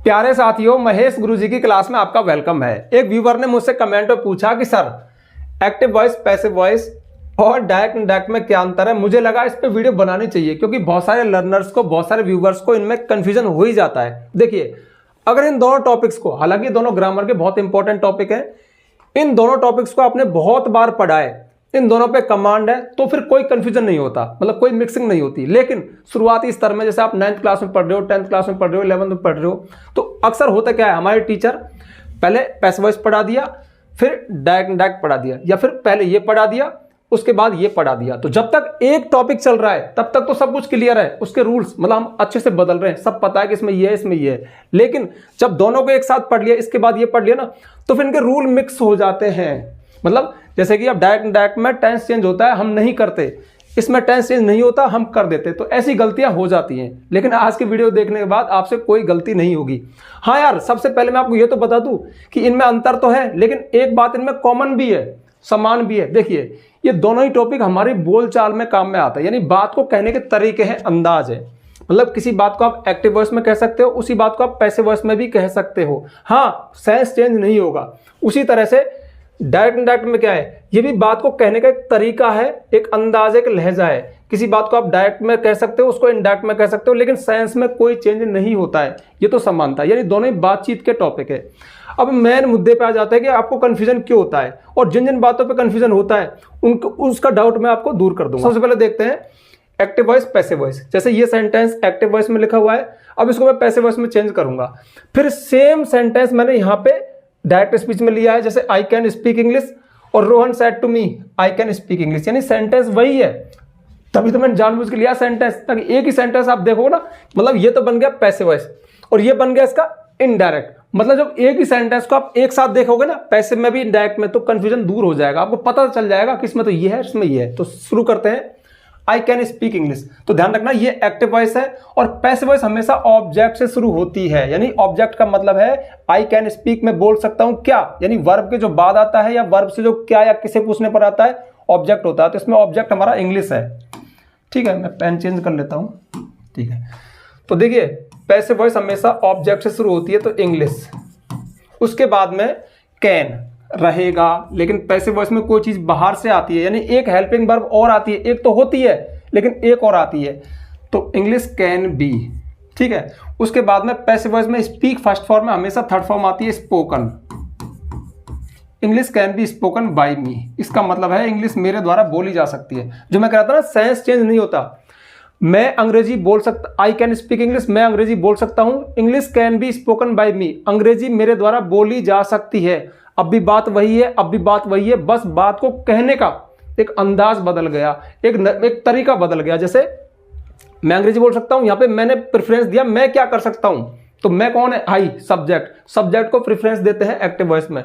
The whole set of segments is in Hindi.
प्यारे साथियों, महेश गुरुजी की क्लास में आपका वेलकम है। एक व्यूवर ने मुझसे कमेंट में पूछा कि sir active voice, passive voice और डायरेक्ट इनडायरेक्ट में क्या अंतर है। मुझे लगा इस पे वीडियो बनानी चाहिए क्योंकि बहुत सारे लर्नर्स को, बहुत सारे व्यूवर्स को इनमें कंफ्यूजन हो ही जाता है। देखिए, अगर इन दोनों टॉपिक्स को, हालांकि दोनों ग्रामर के बहुत इंपॉर्टेंट टॉपिक है, इन दोनों टॉपिक्स को आपने बहुत बार पढ़ा है, इन दोनों पे कमांड है, तो फिर कोई कंफ्यूजन नहीं होता, मतलब कोई मिक्सिंग नहीं होती। लेकिन शुरुआती स्तर में, जैसे आप 9th क्लास में पढ़ रहे हो, 10th क्लास में पढ़ रहे हो, 11th में पढ़ रहे हो, तो अक्सर होता क्या है, हमारे टीचर पहले पैसिव वॉइस पढ़ा दिया, फिर डायरेक्ट पढ़ा दिया, या फिर पहले ये पढ़ा दिया उसके बाद ये पढ़ा दिया। तो जब तक एक टॉपिक चल रहा है तब तक तो सब कुछ क्लियर है, उसके रूल्स मतलब हम अच्छे से बदल रहे हैं, सब पता है कि इसमें ये है, इसमें ये है। लेकिन जब दोनों को एक साथ पढ़ लिया, इसके बाद ये पढ़ लिया ना, तो फिर इनके रूल मिक्स हो जाते हैं। मतलब जैसे कि अब डायरेक्ट में टेंस चेंज होता है, हम नहीं करते, इसमें टेंस चेंज नहीं होता, हम कर देते, तो ऐसी गलतियां हो जाती हैं। लेकिन आज की वीडियो देखने के बाद आपसे कोई गलती नहीं होगी। हाँ यार, सबसे पहले मैं आपको ये तो बता दूं कि इनमें अंतर तो है, लेकिन एक बात इनमें कॉमन भी है, समान भी है। देखिए, ये दोनों ही टॉपिक हमारी बोलचाल में काम में आता है, यानी बात को कहने के तरीके हैं, अंदाज है। मतलब किसी बात को आप एक्टिव वॉइस में कह सकते हो, उसी बात को आप पैसिव वॉइस में भी कह सकते हो। हाँ, सेंस चेंज नहीं होगा। उसी तरह से डायरेक्ट में क्या है, ये भी बात को कहने का एक तरीका है, एक अंदाज, एक लहजा है। किसी बात को आप डायरेक्ट में कह सकते हो, उसको इनडायरेक्ट में कह सकते हो, लेकिन सेंस में कोई चेंज नहीं होता है। ये तो समानता, यानी दोनों ही बातचीत के टॉपिक है। अब मेन मुद्दे पे आ जाता है कि आपको कंफ्यूजन क्यों होता है, और जिन जिन बातों पे कंफ्यूजन होता है उसका डाउट मैं आपको दूर कर दूंगा। सबसे पहले देखते हैं एक्टिव वॉइस, पैसिव वॉइस। जैसे ये सेंटेंस एक्टिव वॉइस में लिखा हुआ है, अब इसको मैं पैसिव वॉइस में चेंज करूंगा। फिर सेम सेंटेंस मैंने यहाँ पे डायरेक्ट स्पीच में लिया है, जैसे आई कैन स्पीक इंग्लिश और Rohan said to me I can speak English, यानी सेंटेंस वही है। तभी तो मैंने जानबूझ के लिया सेंटेंस, ताकि एक ही सेंटेंस आप देखो ना, मतलब ये तो बन गया पैसिव वॉइस और ये बन गया इसका इनडायरेक्ट। मतलब जब एक ही सेंटेंस को आप एक साथ देखोगे ना, पैसिव में भी इनडायरेक्ट में, तो कंफ्यूजन दूर हो जाएगा, आपको पता चल जाएगा कि इसमें तो ये है, इसमें ये है। तो शुरू करते हैं, आई कैन स्पीक इंग्लिश। तो ध्यान रखना, ये एक्टिव वॉइस है और पैसिव वॉइस हमेशा ऑब्जेक्ट से शुरू होती है। यानी ऑब्जेक्ट का मतलब है आई कैन स्पीक में बोल सकता हूं क्या, यानी वर्ब के जो बाद आता है या वर्ब से जो क्या या किसे पूछने पर आता है, ऑब्जेक्ट होता है। तो इसमें ऑब्जेक्ट हमारा इंग्लिश है। ठीक है, मैं पेन चेंज कर लेता हूं। ठीक है, तो देखिए, पैसिव वॉइस हमेशा ऑब्जेक्ट से शुरू होती है, तो इंग्लिश, उसके बाद में कैन रहेगा। लेकिन पैसिव वॉइस में कोई चीज बाहर से आती है, यानी एक हेल्पिंग वर्ब और आती है, एक तो होती है लेकिन एक और आती है, तो इंग्लिश कैन बी। ठीक है, उसके बाद में पैसिव वॉइस में स्पीक फर्स्ट फॉर्म में हमेशा थर्ड फॉर्म आती है, spoken. English can be spoken by me, इसका मतलब है इंग्लिश मेरे द्वारा बोली जा सकती है। जो मैं कह रहा था ना, सेंस चेंज नहीं होता। मैं अंग्रेजी बोल सकता, आई कैन स्पीक इंग्लिश, मैं अंग्रेजी बोल सकता हूं। English can be spoken by me, अंग्रेजी मेरे द्वारा बोली जा सकती है। अब भी बात वही है, अब भी बात वही है, बस बात को कहने का एक अंदाज बदल गया, एक तरीका बदल गया। जैसे मैं अंग्रेजी बोल सकता हूं, यहां पे मैंने प्रेफरेंस दिया, मैं क्या कर सकता हूं, तो मैं कौन है, आई, सब्जेक्ट। सब्जेक्ट को प्रेफरेंस देते हैं एक्टिव वॉइस में,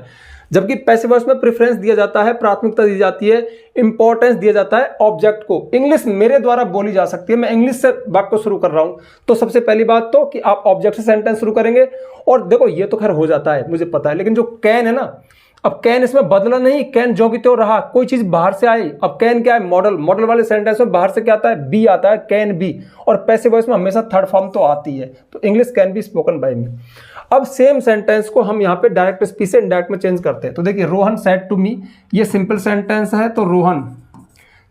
जबकि पैसिव वॉइस में प्रेफरेंस दिया जाता है, प्राथमिकता दी जाती है, इंपॉर्टेंस दिया जाता है ऑब्जेक्ट को। इंग्लिश मेरे द्वारा बोली जा सकती है, मैं इंग्लिश से वाक्य को शुरू कर रहा हूं। तो सबसे पहली बात तो कि आप ऑब्जेक्ट से सेंटेंस शुरू करेंगे। और देखो, ये तो खैर हो जाता है, मुझे पता है, लेकिन जो कैन है ना, अब कैन इसमें बदला नहीं, कैन जो की त्यों रहा, कोई चीज बाहर से आई। अब कैन क्या है, मॉडल, मॉडल वाले सेंटेंस में बाहर से क्या आता है, बी आता है, कैन बी। और पैसिव वॉइस में हमेशा थर्ड फॉर्म तो आती है, तो English can be spoken by me. अब सेम सेंटेंस को हम यहाँ पे डायरेक्ट स्पीच से इनडायरेक्ट में चेंज करते हैं। तो देखिए, रोहन सेड टू मी, ये सिंपल सेंटेंस है, तो रोहन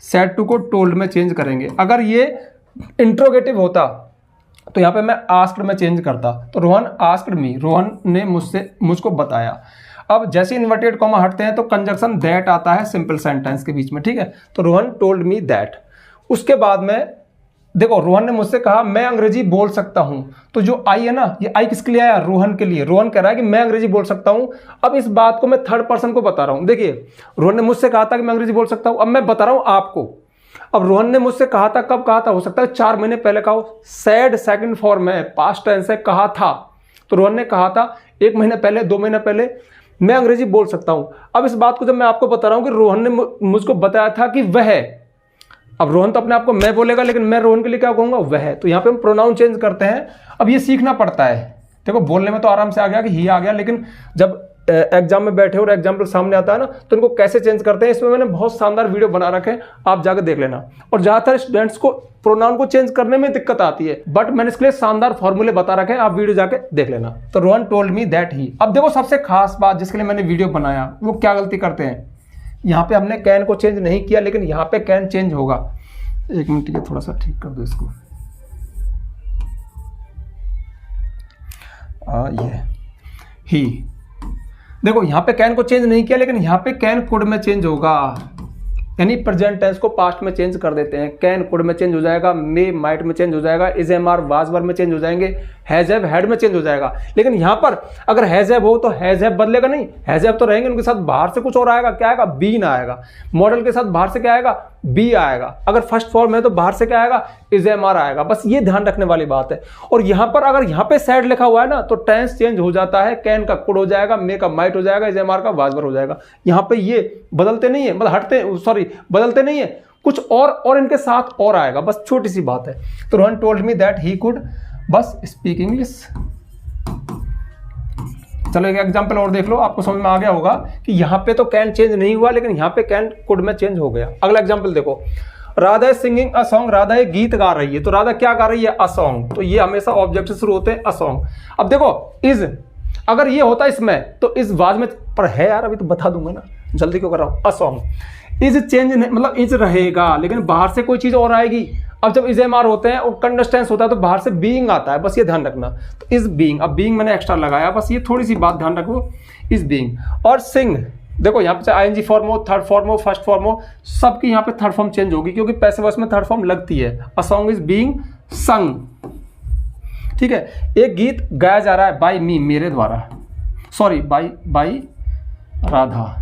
सेड टू को टोल्ड में चेंज करेंगे। अगर ये इंट्रोगेटिव होता तो यहाँ पे मैं आस्क्ड में चेंज करता, तो रोहन आस्क्ड मी, रोहन ने मुझको बताया। अब जैसे इन्वर्टेड कॉमा हटते हैं तो कंजंक्शन दैट आता है सिंपल सेंटेंस के बीच में। ठीक है, तो रोहन टोल्ड मी दैट। उसके बाद में देखो, रोहन ने मुझसे कहा मैं अंग्रेजी बोल सकता हूं, तो जो आई है ना, ये आई किसके लिए आया, रोहन के लिए। रोहन कह रहा है कि मैं अंग्रेजी बोल सकता हूं। अब इस बात को मैं थर्ड पर्सन को बता रहा हूं। देखिए, रोहन ने मुझसे कहा था कि मैं अंग्रेजी बोल सकता हूं, अब मैं बता रहा हूं आपको। अब रोहन ने मुझसे कहा था, कब कहा था, हो सकता है 4 महीने पहले कहा हो, सैड सेकंड फॉर्म है, पास्ट टेंस है, कहा था। तो रोहन ने कहा था 1 महीने पहले, 2 महीने पहले, मैं अंग्रेजी बोल सकता हूं। अब इस बात को जब मैं आपको बता रहा हूं कि रोहन ने मुझको बताया था कि वह, अब रोहन तो अपने आप को मैं बोलेगा, लेकिन मैं रोहन के लिए क्या कहूंगा, वह। तो यहाँ पे हम प्रोनाउन चेंज करते हैं। अब ये सीखना पड़ता है। देखो, बोलने में तो आराम से आ गया कि ही आ गया, लेकिन जब एग्जाम में बैठे और एग्जाम्पल सामने आता है ना, तो इनको कैसे चेंज करते हैं, इसमें मैंने बहुत शानदार वीडियो बना रखे हैं, आप जाकर देख लेना। और ज़्यादातर स्टूडेंट्स को प्रोनाउन को चेंज करने में दिक्कत आती है, बट मैंने इसके लिए शानदार फॉर्मूले बता रखे हैं, आप वीडियो जाके देख लेना। तो Rohan told me that he. अब देखो सबसे खास बात जिसके लिए मैंने वीडियो बनाया, वो क्या गलती करते हैं, यहाँ पे हमने कैन को चेंज नहीं किया, लेकिन यहाँ पे कैन चेंज होगा। एक मिनट, ये थोड़ा सा ठीक कर दो इसको। ये ही, देखो यहाँ पे कैन को चेंज नहीं किया, लेकिन यहाँ पे कैन कुड में चेंज होगा, यानी प्रेजेंट टेंस को पास्ट में चेंज कर देते हैं। कैन कुड में चेंज हो जाएगा, मे माइट में चेंज हो जाएगा, is am are was were में चेंज हो जाएंगे, हैज हैव हैड में चेंज हो जाएगा। लेकिन यहाँ पर अगर हैज हैव हो तो हैज हैव बदलेगा नहीं, हैज हैव तो रहेंगे, उनके साथ बाहर से कुछ और आएगा, क्या आएगा, बीन आएगा। मॉडल के साथ बाहर से क्या आएगा, बी आएगा। अगर फर्स्ट फॉर्म है तो बाहर से क्या आएगा, इज एम आर आएगा। बस ये ध्यान रखने वाली बात है। और यहाँ पर अगर यहाँ पे सैड लिखा हुआ है ना, तो टेंस चेंज हो जाता है, कैन का कुड हो जाएगा, मे का माइट हो जाएगा, इज एम आर का वाज वर हो जाएगा। यहाँ पे ये बदलते नहीं है, मतलब बदलते नहीं है, कुछ और इनके साथ और आएगा, बस छोटी सी बात है। तो Rohan told me that he could बस स्पीक इंग्लिश। चलो एक एग्जांपल और देख लो, आपको समझ में आ गया होगा कि यहाँ पे तो कैन चेंज नहीं हुआ, लेकिन यहाँ पे कैन कुड में चेंज हो गया। अगला एग्जांपल देखो, Radha is singing a song, Radha एक गीत गा रही है। तो राधा क्या गा रही है, अ सॉन्ग। तो ये हमेशा ऑब्जेक्ट से शुरू होते हैं, अ सॉन्ग। अब देखो इज, अगर ये होता इसमें तो इस वाज में, पर है यार अभी तो बता दूंगा ना, जल्दी क्यों कर रहा हूं। अ सॉन्ग, इज चेंज नहीं, मतलब इज रहेगा, लेकिन बाहर से कोई चीज और आएगी। अब जब इज एम आर होते हैं और कंडस्टेंस होता है तो बाहर से बीइंग आता है, बस ये ध्यान रखना। तो इज बीइंग, अब बीइंग मैंने एक्स्ट्रा लगाया, बस ये थोड़ी सी बात ध्यान रखो, इज बीइंग। और सिंग, देखो यहाँ पे चाहे आईएनजी फॉर्म हो, थर्ड फॉर्म हो, फर्स्ट फॉर्म हो, सबकी यहाँ पे थर्ड फॉर्म चेंज होगी, क्योंकि पैसिव वॉइस में थर्ड फॉर्म लगती है। अ सॉन्ग इज बीइंग संग, ठीक है। एक गीत गाया जा रहा है बाय मी, मेरे द्वारा, sorry by Radha,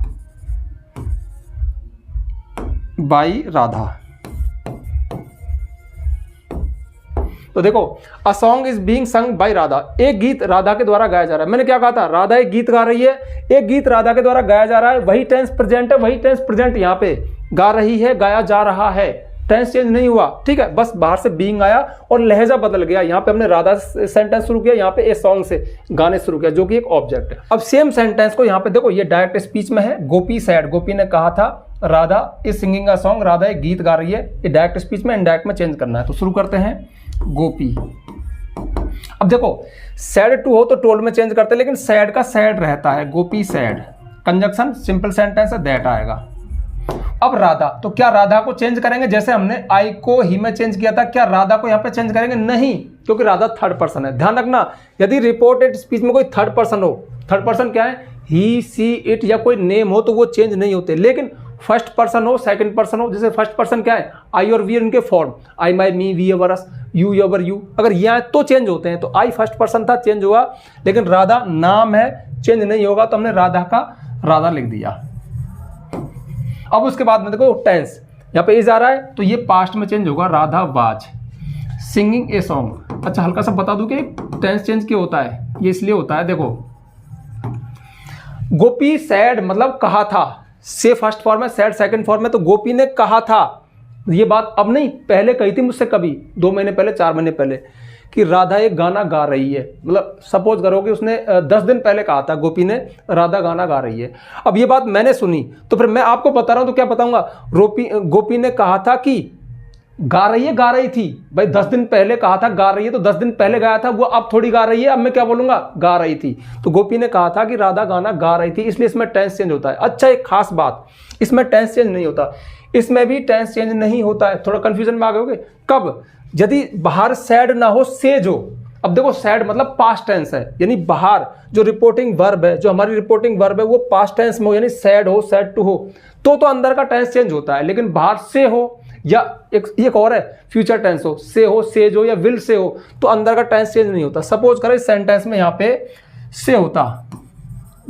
by Radha. तो देखो a song is being sung by Radha, एक गीत राधा के द्वारा गाया जा रहा है। मैंने क्या कहा था, राधा एक गीत गा रही है, एक गीत राधा के द्वारा गाया जा रहा है, वही टेंस प्रेजेंट है, वही टेंस प्रेजेंट यहाँ पे गा रही है, गाया जा रहा है, टेंस चेंज नहीं हुआ, ठीक है। बस बाहर से बीइंग आया और लहजा बदल गया। यहाँ पे हमने राधा सेंटेंस शुरू किया, यहाँ पे ए सॉन्ग से गाने शुरू किया, जो कि एक ऑब्जेक्ट है। अब सेम सेंटेंस को यहाँ पे देखो, ये डायरेक्ट स्पीच में है। गोपी सैड, गोपी ने कहा था Radha is singing a song, Radha एक गीत गा रही है, ये डायरेक्ट स्पीच में, इनडायरेक्ट में चेंज करना है। तो शुरू करते हैं, गोपी। अब देखो सैड टू हो तो टोल्ड में चेंज करते हैं, लेकिन सैड का सैड रहता है, गोपी सैड, कंजक्शन सिंपल सेंटेंस है, दैट आएगा। अब राधा, तो क्या राधा को चेंज करेंगे, जैसे हमने आई को ही में चेंज किया था, क्या राधा को यहाँ पे चेंज करेंगे, नहीं, क्योंकि राधा थर्ड पर्सन है। ध्यान रखना, यदि रिपोर्टेड स्पीच में कोई थर्ड पर्सन हो, थर्ड पर्सन क्या है, ही सी इट या कोई नेम हो, तो वो चेंज नहीं होते। लेकिन फर्स्ट पर्सन हो, सेकंड पर्सन हो, जैसे फर्स्ट पर्सन क्या है, आई और वी इनके form, I my me we our us, you your you, अगर ये आए तो चेंज होते हैं। तो आई फर्स्ट पर्सन था, चेंज हुआ, लेकिन राधा नाम है, चेंज नहीं होगा, तो हमने राधा का राधा लिख दिया। अब उसके बाद में देखो टेंस, यहाँ पे इज आ रहा है तो ये पास्ट में चेंज होगा, Radha was singing a song. अच्छा हल्का सा बता दूं कि टेंस चेंज क्यों होता है, ये इसलिए होता है, देखो गोपी सैड मतलब कहा था, से फर्स्ट फॉर्म है, सैड सेकंड फॉर्म है, तो गोपी ने कहा था, ये बात अब नहीं, पहले कही थी मुझसे कभी 2 महीने पहले, 4 महीने पहले, कि राधा एक गाना गा रही है। मतलब सपोज करो कि उसने 10 दिन पहले कहा था गोपी ने, राधा गाना गा रही है। अब ये बात मैंने सुनी, तो फिर मैं आपको बता रहा हूं, तो क्या बताऊंगा, गोपी ने कहा था कि गा रही है, गा रही थी भाई, 10 दिन पहले कहा था गा रही है, तो 10 दिन पहले गाया था वो, अब थोड़ी गा रही है, अब मैं क्या बोलूंगा, गा रही थी। तो गोपी ने कहा था कि राधा गाना गा रही थी, इसलिए इसमें टेंस चेंज होता है। अच्छा एक खास बात, इसमें टेंस चेंज नहीं होता, इसमें भी टेंस चेंज नहीं होता है। थोड़ा कंफ्यूजन में आ गए होगे, कब, यदि बाहर सैड ना हो, सेज हो। अब देखो सैड मतलब पास्ट टेंस है, यानी बाहर जो रिपोर्टिंग वर्ब है, जो हमारी रिपोर्टिंग वर्ब है वो पास्ट टेंस में हो, यानी सैड हो, सैड टू हो, तो अंदर का टेंस चेंज होता है। लेकिन बाहर से हो या एक और है फ्यूचर टेंस हो, से हो, सेज हो या विल से हो, तो अंदर का टेंस चेंज नहीं होता। सपोज करो इस सेंटेंस में यहाँ पे से होता,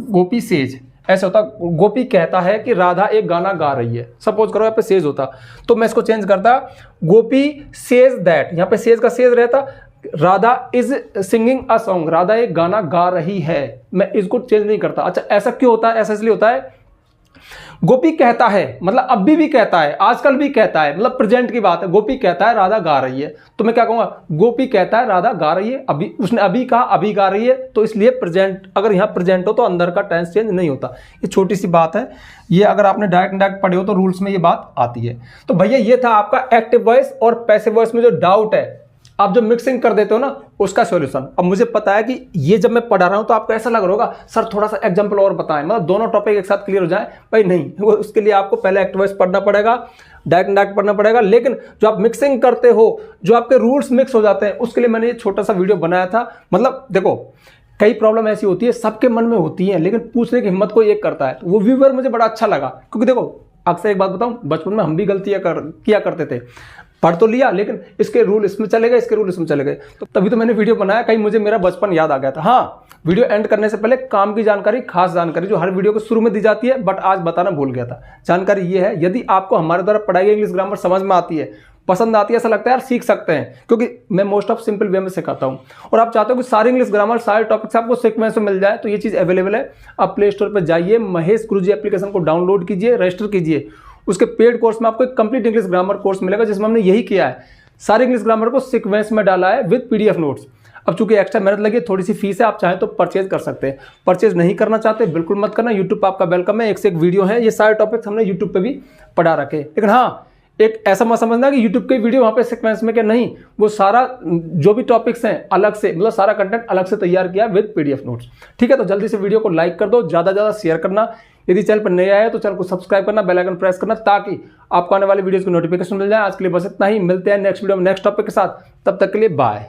गोपी सेज, ऐसे होता, गोपी कहता है कि राधा एक गाना गा रही है, सपोज करो यहाँ पे सेज होता, तो मैं इसको चेंज करता, गोपी सेज दैट, यहाँ पे सेज का सेज रहता, Radha is singing a song, Radha एक गाना गा रही है, मैं इसको चेंज नहीं करता। अच्छा ऐसा क्यों होता है, ऐसा इसलिए होता है गोपी कहता है मतलब अभी भी कहता है, आजकल भी कहता है, मतलब प्रेजेंट की बात है। गोपी कहता है राधा गा रही है, तो मैं क्या कहूंगा, गोपी कहता है राधा गा रही है, अभी उसने अभी कहा अभी गा रही है, तो इसलिए प्रेजेंट, अगर यहाँ प्रेजेंट हो तो अंदर का टेंस चेंज नहीं होता। ये छोटी सी बात है, ये अगर आपने डायरेक्ट पढ़े हो तो रूल्स में ये बात आती है। तो भैया ये था आपका एक्टिव वॉइस और पैसिव वॉइस में जो डाउट है, आप जो मिक्सिंग कर देते हो ना, उसका सॉल्यूशन। अब मुझे पता है कि ये जब मैं पढ़ा रहा हूं तो आपको ऐसा लग रहा होगा सर थोड़ा सा एग्जांपल और बताएं, मतलब दोनों टॉपिक एक साथ क्लियर हो जाए। भाई नहीं, वो उसके लिए आपको पहले एक्टिव वॉइस पढ़ना पड़ेगा, डायरेक्ट पढ़ना पड़ेगा। लेकिन जो आप मिक्सिंग करते हो, जो आपके रूल्स मिक्स हो जाते हैं, उसके लिए मैंने ये छोटा सा वीडियो बनाया था। मतलब देखो, कई प्रॉब्लम ऐसी होती है, सबके मन में होती है, लेकिन पूछने की हिम्मत कोई एक करता है, तो वो व्यूअर मुझे बड़ा अच्छा लगा। क्योंकि देखो, अक्सर एक बात बताऊं, बचपन में हम भी गलतियां किया करते थे, पढ़ तो लिया लेकिन इसके रूल इसमें चले गए, इसके रूल इसमें चले गए, तो तभी तो मैंने वीडियो बनाया, कहीं मुझे मेरा बचपन याद आ गया था। हाँ, वीडियो एंड करने से पहले काम की जानकारी, खास जानकारी जो हर वीडियो के शुरू में दी जाती है, बट आज बताना भूल गया था। जानकारी ये है, यदि आपको हमारे द्वारा पढ़ाई गई इंग्लिश ग्रामर समझ में आती है, पसंद आती है, ऐसा लगता है यार सीख सकते हैं, क्योंकि मैं मोस्ट ऑफ सिंपल वे में सिखाता हूं, और आप चाहते हो कि सारी इंग्लिश ग्रामर, सारे टॉपिक्स आपको सीक्वेंस में मिल जाए, तो ये चीज़ अवेलेबल है। आप प्ले स्टोर पर जाइए, महेश गुरुजी एप्लीकेशन को डाउनलोड कीजिए, रजिस्टर कीजिए। उसके पेड कोर्स में आपको एक कंप्लीट इंग्लिश ग्रामर कोर्स मिलेगा, जिसमें हमने यही किया है, सारे इंग्लिश ग्रामर को सीक्वेंस में डाला है विद पीडीएफ नोट्स। अब चूंकि एक्स्ट्रा मेहनत लगी, थोड़ी सी फीस है, आप चाहें तो परचेज कर सकते हैं। परचेज नहीं करना चाहते बिल्कुल मत करना, यूट्यूब पर आपका वेलकम है, एक से एक वीडियो है, ये सारे टॉपिक्स हमने यूट्यूब पे भी पढ़ा रखे। लेकिन हाँ, एक ऐसा मत समझना कि यूट्यूब के वीडियो वहाँ पे सीक्वेंस में, क्या नहीं, वो सारा जो भी टॉपिक्स हैं अलग से, मतलब सारा कंटेंट अलग से तैयार किया विद पीडीएफ नोट्स। ठीक है, तो जल्दी से वीडियो को लाइक कर दो, ज़्यादा ज़्यादा शेयर करना। यदि चैनल पर नए आए तो चैनल को सब्सक्राइब करना, बेल आइकन प्रेस करना, ताकि आपको आने वाली वीडियोस की नोटिफिकेशन मिल जाए। आज के लिए बस इतना ही, मिलते हैं नेक्स्ट वीडियो में नेक्स्ट टॉपिक के साथ, तब तक के लिए बाय।